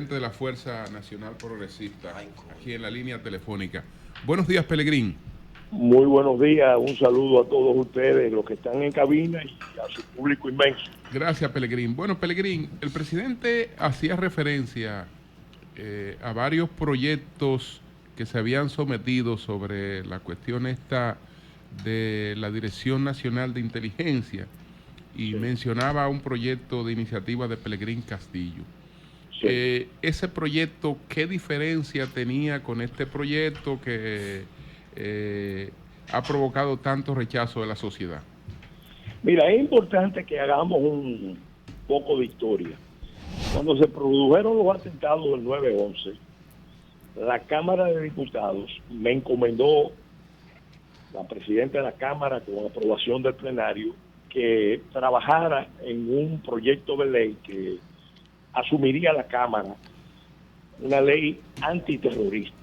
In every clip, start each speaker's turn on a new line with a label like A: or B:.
A: presidente de la Fuerza Nacional Progresista, aquí en la línea telefónica. Buenos días, Pelegrín.
B: Muy buenos días, un saludo a todos ustedes, los que están en cabina y a su público inmenso.
A: Gracias, Pelegrín. Bueno, Pelegrín, el presidente hacía referencia a varios proyectos que se habían sometido sobre la cuestión esta de la Dirección Nacional de Inteligencia y
B: Sí.
A: mencionaba un proyecto de iniciativa de Pelegrín Castillo.
B: Sí.
A: Ese proyecto, ¿qué diferencia tenía con este proyecto que ha provocado tanto rechazo de la sociedad?
B: Mira, es importante que hagamos un poco de historia. Cuando se produjeron los atentados del 9/11, la Cámara de Diputados me encomendó, la presidenta de la Cámara, con aprobación del plenario, que trabajara en un proyecto de ley que asumiría la Cámara, una ley antiterrorista.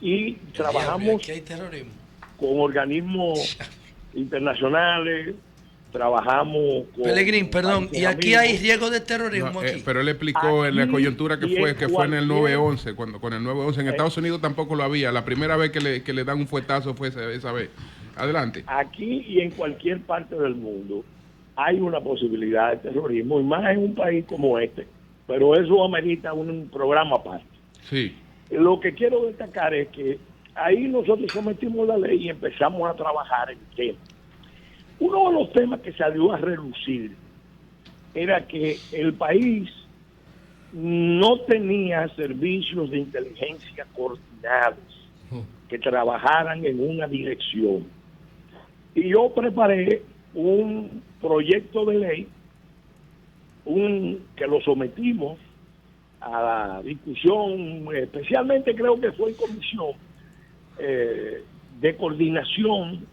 B: Y trabajamos
C: aquí hay terrorismo
B: con organismos internacionales, trabajamos con
C: Pelegrín, perdón, y aquí hay riesgo de terrorismo.
A: No,
C: aquí.
A: pero él explicó en la coyuntura que fue en el 9/11, cuando con el 9/11 en Estados Unidos tampoco lo había. La primera vez que le dan un fuetazo fue esa vez. Adelante.
B: Aquí y en cualquier parte del mundo hay una posibilidad de terrorismo, y más en un país como este, pero eso amerita un programa aparte.
A: Sí.
B: Lo que quiero destacar es que ahí nosotros sometimos la ley y empezamos a trabajar el tema. Uno de los temas que salió a relucir era que el país no tenía servicios de inteligencia coordinados que trabajaran en una dirección. Y yo preparé un proyecto de ley que lo sometimos a la discusión, especialmente creo que fue en comisión de coordinación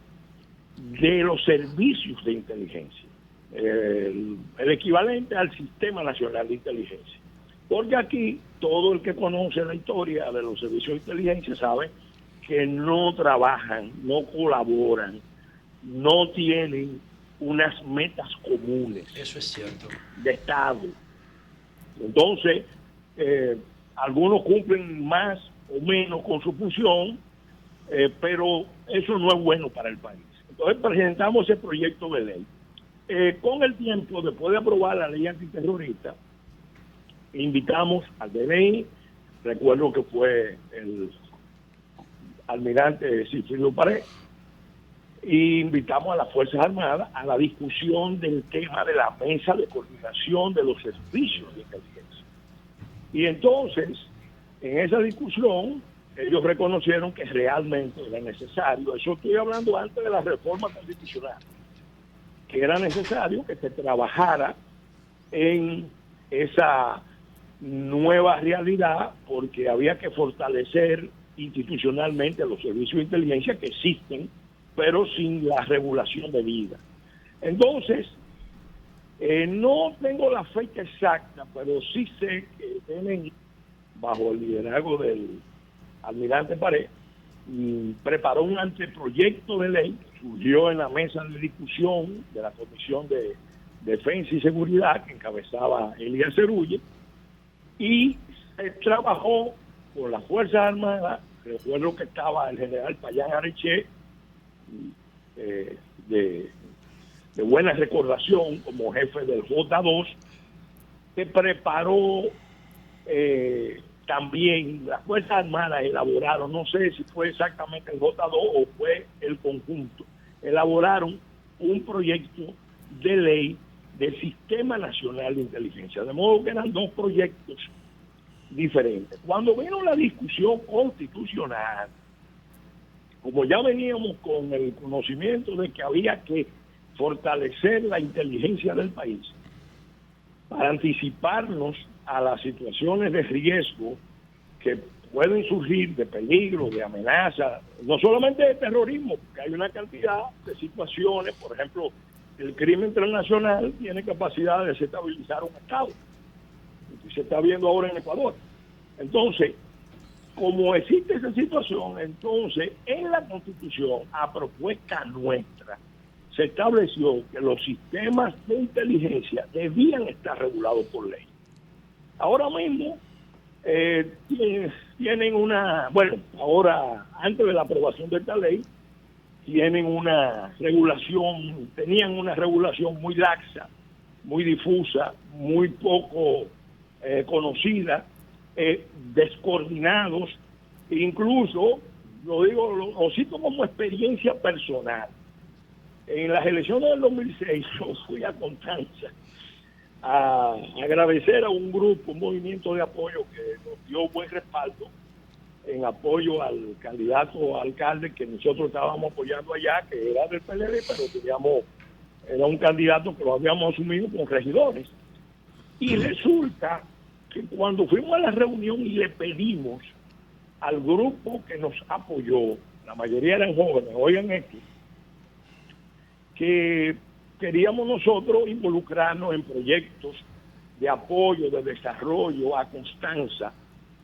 B: de los servicios de inteligencia, el equivalente al Sistema Nacional de Inteligencia. Porque aquí todo el que conoce la historia de los servicios de inteligencia sabe que no trabajan, no colaboran, no tienen unas metas comunes.
C: Eso es cierto.
B: De Estado. Entonces, algunos cumplen más o menos con su función, pero eso no es bueno para el país. Entonces presentamos ese proyecto de ley. Con el tiempo, después de aprobar la ley antiterrorista, invitamos al DNI, recuerdo que fue el almirante Sigfrido Pared, y invitamos a las Fuerzas Armadas a la discusión del tema de la mesa de coordinación de los servicios de inteligencia. Y entonces, en esa discusión, ellos reconocieron que realmente era necesario, eso estoy hablando antes de la reforma constitucional, que era necesario que se trabajara en esa nueva realidad, porque había que fortalecer institucionalmente los servicios de inteligencia que existen, pero sin la regulación debida. Entonces, no tengo la fecha exacta, pero sí sé que tienen, bajo el liderazgo del almirante Pared, preparó un anteproyecto de ley que surgió en la mesa de discusión de la Comisión de Defensa y Seguridad, que encabezaba Elías Cerulle, y se trabajó con las Fuerzas Armadas. Recuerdo que estaba el general Payán Areche, de buena recordación, como jefe del J2, que preparó también las Fuerzas Armadas. Elaboraron, no sé si fue exactamente el J2 o fue el conjunto, elaboraron un proyecto de ley del Sistema Nacional de Inteligencia, de modo que eran dos proyectos diferentes. Cuando vino la discusión constitucional, como ya veníamos con el conocimiento de que había que fortalecer la inteligencia del país para anticiparnos a las situaciones de riesgo que pueden surgir, de peligro, de amenaza, no solamente de terrorismo, porque hay una cantidad de situaciones, por ejemplo, el crimen transnacional tiene capacidad de desestabilizar un Estado, y se está viendo ahora en Ecuador. Entonces, como existe esa situación, entonces en la Constitución, a propuesta nuestra, se estableció que los sistemas de inteligencia debían estar regulados por ley. Ahora mismo tienen una, bueno, ahora antes de la aprobación de esta ley, tienen una regulación, tenían una regulación muy laxa, muy difusa, muy poco conocida, descoordinados, incluso, lo cito como experiencia personal. En las elecciones del 2006 yo fui a Constanza a agradecer a un grupo, un movimiento de apoyo que nos dio buen respaldo en apoyo al candidato a alcalde que nosotros estábamos apoyando allá, que era del PLD, pero era un candidato que lo habíamos asumido con regidores. Y resulta que cuando fuimos a la reunión y le pedimos al grupo que nos apoyó, la mayoría eran jóvenes, oigan esto, que queríamos nosotros involucrarnos en proyectos de apoyo, de desarrollo a Constanza,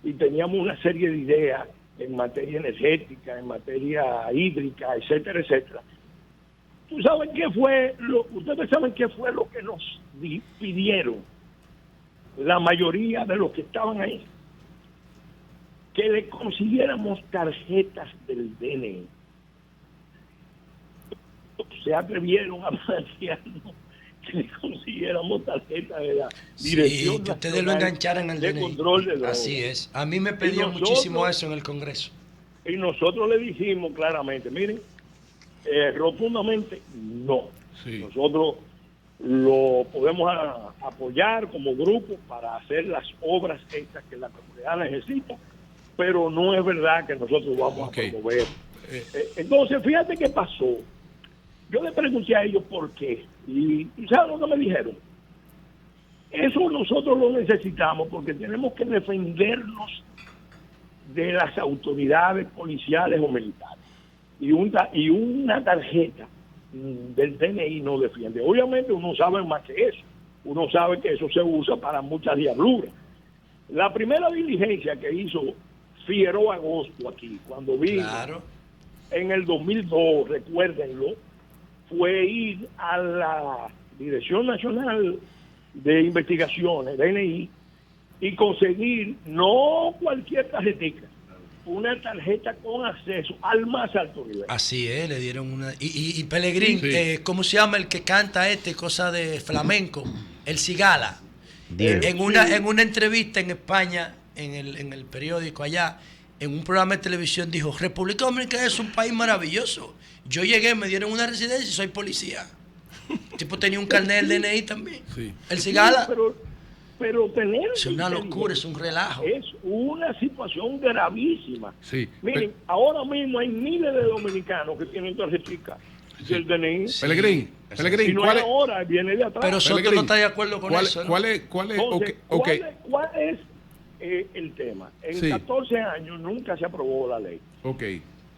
B: y teníamos una serie de ideas en materia energética, en materia hídrica, etcétera, etcétera. Ustedes saben qué fue lo que nos pidieron la mayoría de los que estaban ahí, que le consiguiéramos tarjetas del DNI. Se atrevieron a plantearnos que le consiguiéramos tarjetas de la Dirección
C: Sí, que ustedes lo engancharan al
B: de
C: DNI.
B: Control de Drogas.
C: Así es. A mí me pedían muchísimo eso en el Congreso.
B: Y nosotros le dijimos claramente, miren, rotundamente no.
A: Sí.
B: Nosotros lo podemos apoyar como grupo para hacer las obras estas que la comunidad necesita, pero no es verdad que nosotros vamos a promover. Entonces, fíjate qué pasó. Yo le pregunté a ellos por qué, y ¿saben lo que me dijeron? Eso nosotros lo necesitamos porque tenemos que defendernos de las autoridades policiales o militares. Y una tarjeta del DNI no defiende. Obviamente uno sabe más que eso. Uno sabe que eso se usa para muchas diabluras. La primera diligencia que hizo Figueroa Agosto aquí, cuando vino en el 2002, recuérdenlo, fue ir a la Dirección Nacional de Investigaciones, DNI, y conseguir no cualquier tarjetita, una tarjeta con acceso al más alto nivel.
C: Así es, le dieron una... Y Pelegrín, ¿cómo se llama el que canta cosa de flamenco? El Cigala. En una entrevista en España, en el periódico allá, en un programa de televisión, dijo: República Dominicana es un país maravilloso. Yo llegué, me dieron una residencia y soy policía. El tipo tenía un carnet del DNI también. Sí. El Cigala.
B: Sí, pero tener...
C: Es una locura, es un relajo.
B: Es una situación gravísima.
A: Sí.
B: Miren, ahora mismo hay miles de dominicanos que tienen tarjetica del DNI.
A: Pelegrín,
B: y no es ahora, viene de atrás.
C: Pero Soto no está de acuerdo con eso, ¿no?
A: ¿Cuál es?
B: Entonces, ¿cuál es el tema? En 14 años nunca se aprobó la ley.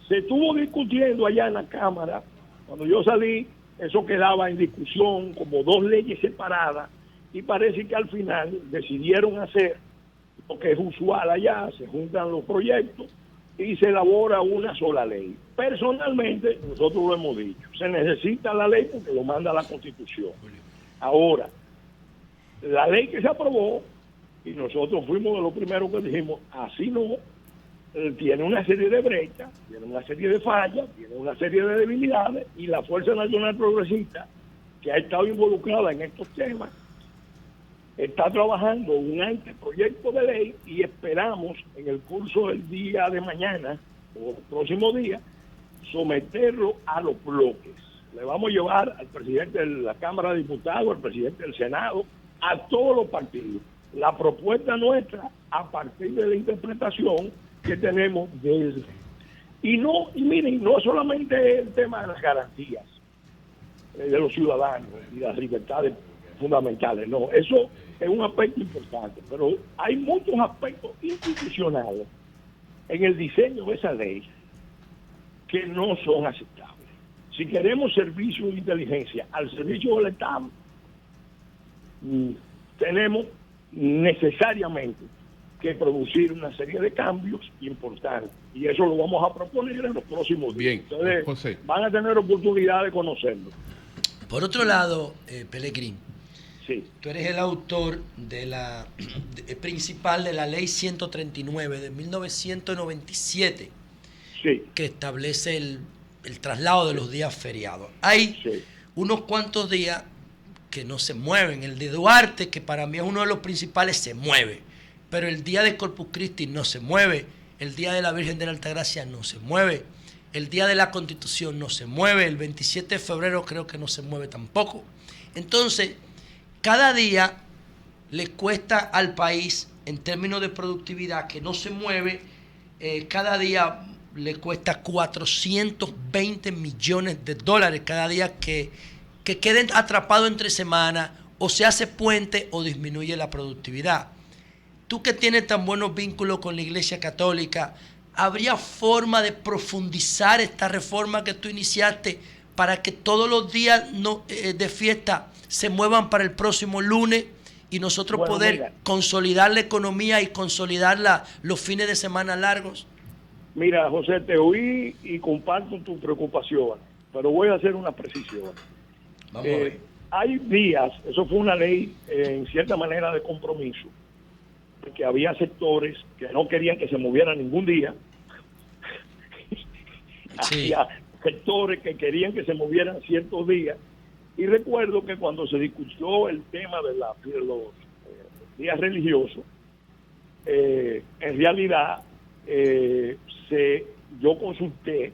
B: Se estuvo discutiendo allá en la Cámara. Cuando yo salí, eso quedaba en discusión como dos leyes separadas, y parece que al final decidieron hacer lo que es usual allá: se juntan los proyectos y se elabora una sola ley. Personalmente, nosotros lo hemos dicho, se necesita la ley porque lo manda la Constitución. Ahora, la ley que se aprobó, y nosotros fuimos de los primeros que dijimos, así no, tiene una serie de brechas, tiene una serie de fallas, tiene una serie de debilidades, y la Fuerza Nacional Progresista, que ha estado involucrada en estos temas, está trabajando un anteproyecto de ley, y esperamos en el curso del día de mañana o el próximo día someterlo a los bloques. Le vamos a llevar al presidente de la Cámara de Diputados, al presidente del Senado, a todos los partidos la propuesta nuestra a partir de la interpretación que tenemos de él. Y miren, no solamente el tema de las garantías de los ciudadanos y las libertades fundamentales, no, eso es un aspecto importante, pero hay muchos aspectos institucionales en el diseño de esa ley que no son aceptables. Si queremos servicios de inteligencia al servicio del Estado, tenemos necesariamente que producir una serie de cambios importantes, y eso lo vamos a proponer en los próximos días.
A: Bien,
B: ustedes
A: José,
B: van a tener oportunidad de conocerlo.
C: Por otro lado, Pelegrín,
B: Sí.
C: Tú eres el autor de la principal de la Ley 139 de 1997,
B: Sí.
C: que establece el traslado de los días feriados. Hay unos cuantos días que no se mueven. El de Duarte, que para mí es uno de los principales, se mueve. Pero el día de Corpus Christi no se mueve. El día de la Virgen de la Altagracia no se mueve. El día de la Constitución no se mueve. El 27 de febrero creo que no se mueve tampoco. Entonces, cada día le cuesta al país, en términos de productividad, que no se mueve, cada día le cuesta 420 millones de dólares cada día que queden atrapados entre semanas, o se hace puente o disminuye la productividad. Tú que tienes tan buenos vínculos con la Iglesia Católica, ¿habría forma de profundizar esta reforma que tú iniciaste para que todos los días de fiesta se muevan para el próximo lunes y nosotros poder consolidar la economía y consolidar los fines de semana largos?
B: Mira, José, te oí y comparto tu preocupación, pero voy a hacer una precisión.
C: Vamos a ver.
B: Hay días, eso fue una ley en cierta manera de compromiso, porque había sectores que no querían que se moviera ningún día.
C: Sí.
B: Había sectores que querían que se movieran ciertos días. Y recuerdo que cuando se discutió el tema de los días religiosos, en realidad yo consulté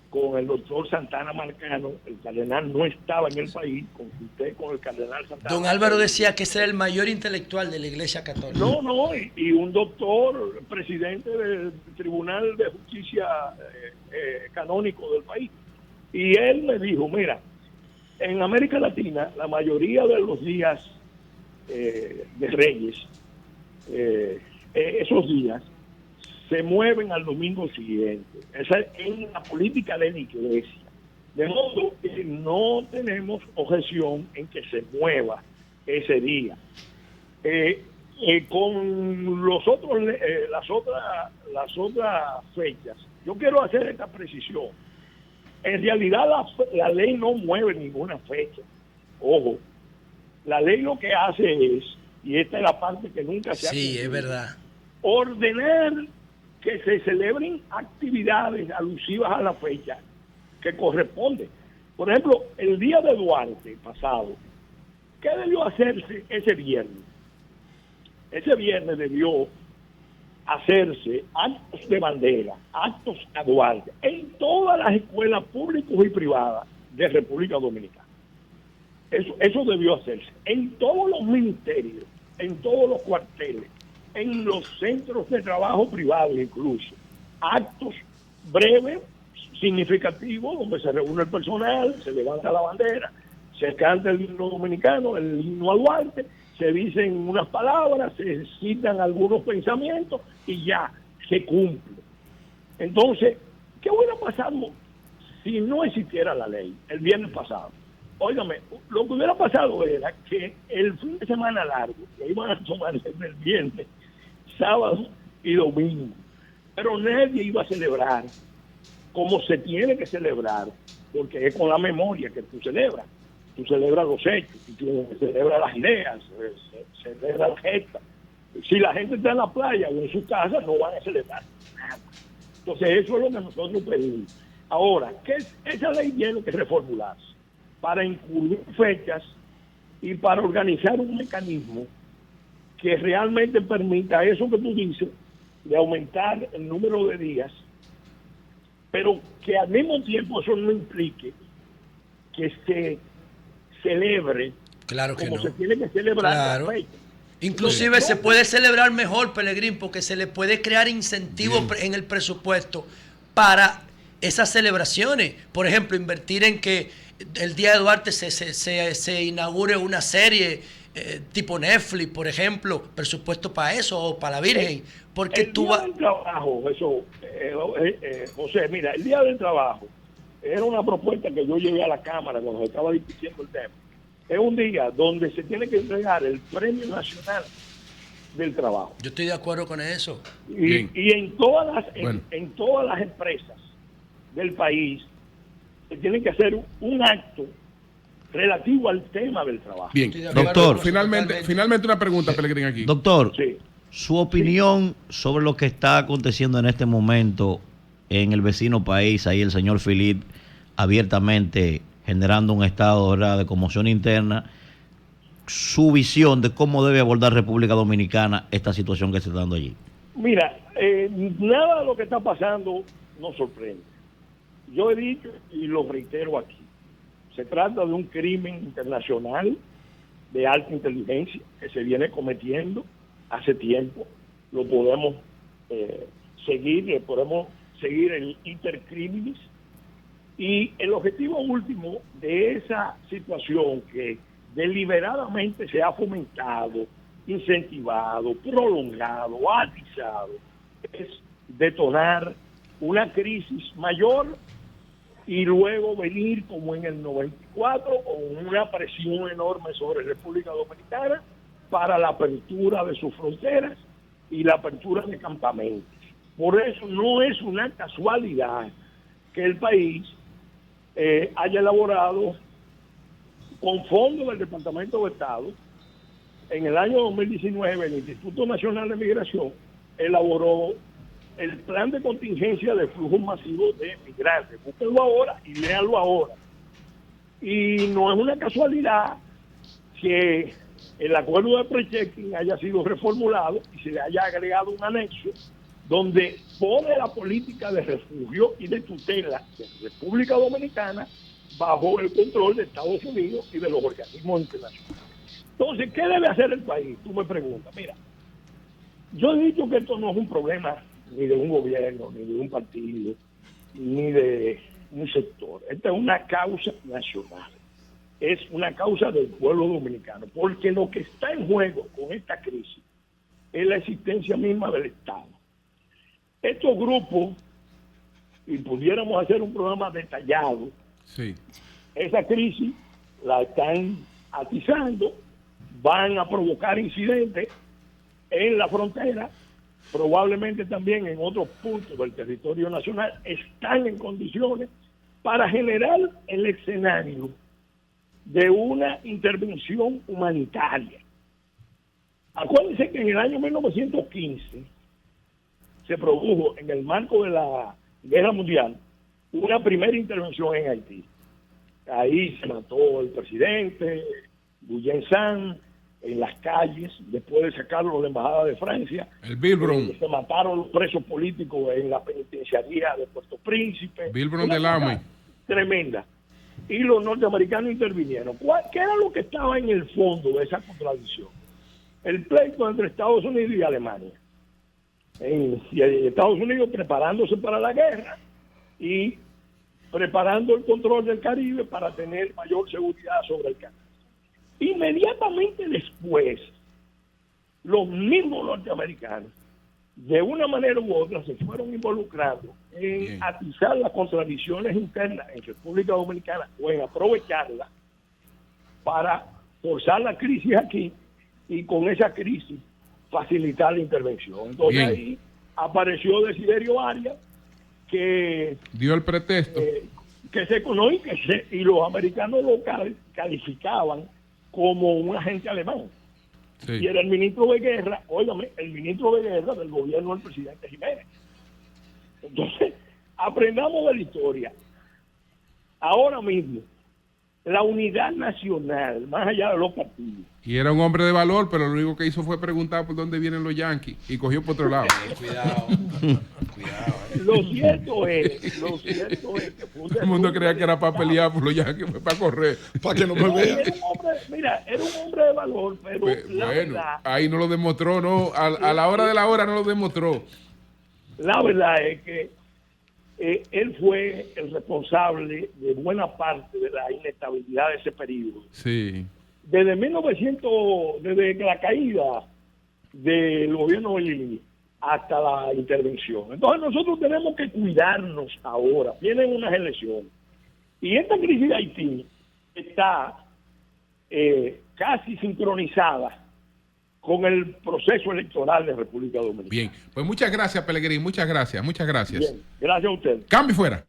B: con el doctor Santana Marcano. El cardenal no estaba en el país. Consulté con el cardenal Santana.
C: Don Álvaro decía que ese era el mayor intelectual de la Iglesia Católica.
B: No, y un doctor, presidente del Tribunal de Justicia Canónico del país. Y él me dijo, mira, en América Latina la mayoría de los días de Reyes, esos días se mueven al domingo siguiente. Esa es la política de la Iglesia. De modo que no tenemos objeción en que se mueva ese día. Con las otras fechas, yo quiero hacer esta precisión. En realidad la ley no mueve ninguna fecha. Ojo, la ley lo que hace es, y esta es la parte que nunca se ha
C: Sí,
B: cumplido,
C: es verdad,
B: ordenar que se celebren actividades alusivas a la fecha que corresponde. Por ejemplo, el día de Duarte pasado, ¿qué debió hacerse ese viernes? Ese viernes debió hacerse actos de bandera, actos a Duarte, en todas las escuelas públicas y privadas de República Dominicana. Eso debió hacerse. En todos los ministerios, en todos los cuarteles, en los centros de trabajo privados incluso. Actos breves, significativos, donde se reúne el personal, se levanta la bandera, se canta el himno dominicano, el himno a Duarte, se dicen unas palabras, se citan algunos pensamientos y ya se cumple. Entonces, ¿qué hubiera pasado si no existiera la ley el viernes pasado? Óigame, lo que hubiera pasado era que el fin de semana largo, que iban a tomar el viernes, sábado y domingo, pero nadie iba a celebrar como se tiene que celebrar, porque es con la memoria que tú celebras. Tú celebras los hechos, tú celebras las ideas, celebras las gestas. Si la gente está en la playa o en su casa, no van a celebrar nada. Entonces, eso es lo que nosotros pedimos. Ahora, esa ley tiene que reformularse para incluir fechas y para organizar un mecanismo que realmente permita eso que tú dices, de aumentar el número de días, pero que al mismo tiempo eso no implique que se celebre
C: claro que
B: como
C: no
B: se tiene que celebrar
C: claro.
B: la fecha.
C: Inclusive se puede celebrar mejor, Pelegrín, porque se le puede crear incentivos en el presupuesto para esas celebraciones. Por ejemplo, invertir en que el Día de Duarte se inaugure una serie tipo Netflix, por ejemplo, presupuesto para eso o para la Virgen. Porque
B: el Día del Trabajo, José, mira, el Día del Trabajo era una propuesta que yo llevé a la Cámara cuando se estaba discutiendo el tema. Es un día donde se tiene que entregar el Premio Nacional del Trabajo.
C: Yo estoy de acuerdo con eso.
B: Y en todas las empresas del país se tiene que hacer un acto relativo al tema del trabajo.
A: Bien,
D: doctor.
A: Finalmente una pregunta, Pellegrín, aquí.
D: Doctor,
B: Sí.
D: su opinión sobre lo que está aconteciendo en este momento en el vecino país, ahí el señor Philip abiertamente generando un estado, ¿verdad?, de conmoción interna, su visión de cómo debe abordar República Dominicana esta situación que se está dando allí.
B: Mira, nada de lo que está pasando nos sorprende. Yo he dicho y lo reitero aquí, se trata de un crimen internacional de alta inteligencia que se viene cometiendo hace tiempo. Lo podemos seguir el intercriminis, y el objetivo último de esa situación que deliberadamente se ha fomentado, incentivado, prolongado, atizado, es detonar una crisis mayor y luego venir como en el 94 con una presión enorme sobre República Dominicana para la apertura de sus fronteras y la apertura de campamentos. Por eso no es una casualidad que el país haya elaborado con fondos del Departamento de Estado. En el año 2019 el Instituto Nacional de Migración elaboró el plan de contingencia de flujos masivos de migrantes. Búsquenlo ahora y léanlo ahora. Y no es una casualidad que el acuerdo de pre-checking haya sido reformulado y se le haya agregado un anexo donde pone la política de refugio y de tutela de República Dominicana bajo el control de Estados Unidos y de los organismos internacionales. Entonces, ¿qué debe hacer el país? Tú me preguntas. Mira, yo he dicho que esto no es un problema ni de un gobierno, ni de un partido, ni de un sector. Esta es una causa nacional. Es una causa del pueblo dominicano, porque lo que está en juego con esta crisis es la existencia misma del Estado. Estos grupos, y pudiéramos hacer un programa detallado,
A: sí,
B: esa crisis la están atizando, van a provocar incidentes en la frontera, probablemente también en otros puntos del territorio nacional, están en condiciones para generar el escenario de una intervención humanitaria. Acuérdense que en el año 1915 se produjo, en el marco de la Guerra Mundial, una primera intervención en Haití. Ahí se mató el presidente, Guyen San, en las calles, después de sacarlo de la Embajada de Francia.
A: El Bilbron.
B: Se mataron los presos políticos en la penitenciaría de Puerto Príncipe.
A: Bilbron del AME.
B: Tremenda. Y los norteamericanos intervinieron. ¿Qué era lo que estaba en el fondo de esa contradicción? El pleito entre Estados Unidos y Alemania. Y Estados Unidos preparándose para la guerra y preparando el control del Caribe para tener mayor seguridad sobre el canal. Inmediatamente después, los mismos norteamericanos, de una manera u otra, se fueron involucrando en atizar las contradicciones internas en República Dominicana o en aprovecharlas para forzar la crisis aquí y con esa crisis facilitar la intervención. Entonces ahí apareció Desiderio Arias, que
A: dio el pretexto,
B: que se conoce y los americanos lo calificaban como un agente alemán. Sí. Y era el ministro de guerra, óigame, el ministro de guerra del gobierno del presidente Jiménez. Entonces, aprendamos de la historia. Ahora mismo, la unidad nacional, más allá de los partidos.
A: Y era un hombre de valor, pero lo único que hizo fue preguntar por dónde vienen los Yankees y cogió por otro lado.
C: Cuidado.
B: Lo cierto es que
A: todo el mundo creía que era para pelear por los Yankees, fue para correr, para que no me vean.
B: Era un hombre de valor, pero
A: bueno, verdad, ahí no lo demostró, no, a la hora de la hora no lo demostró.
B: La verdad es que él fue el responsable de buena parte de la inestabilidad de ese periodo.
A: Sí.
B: Desde la caída del gobierno de Lili hasta la intervención. Entonces nosotros tenemos que cuidarnos ahora. Vienen unas elecciones. Y esta crisis de Haití está casi sincronizada con el proceso electoral de República Dominicana.
A: Bien, pues muchas gracias, Pellegrín, muchas gracias.
B: Bien, gracias a usted.
A: Cambio fuera.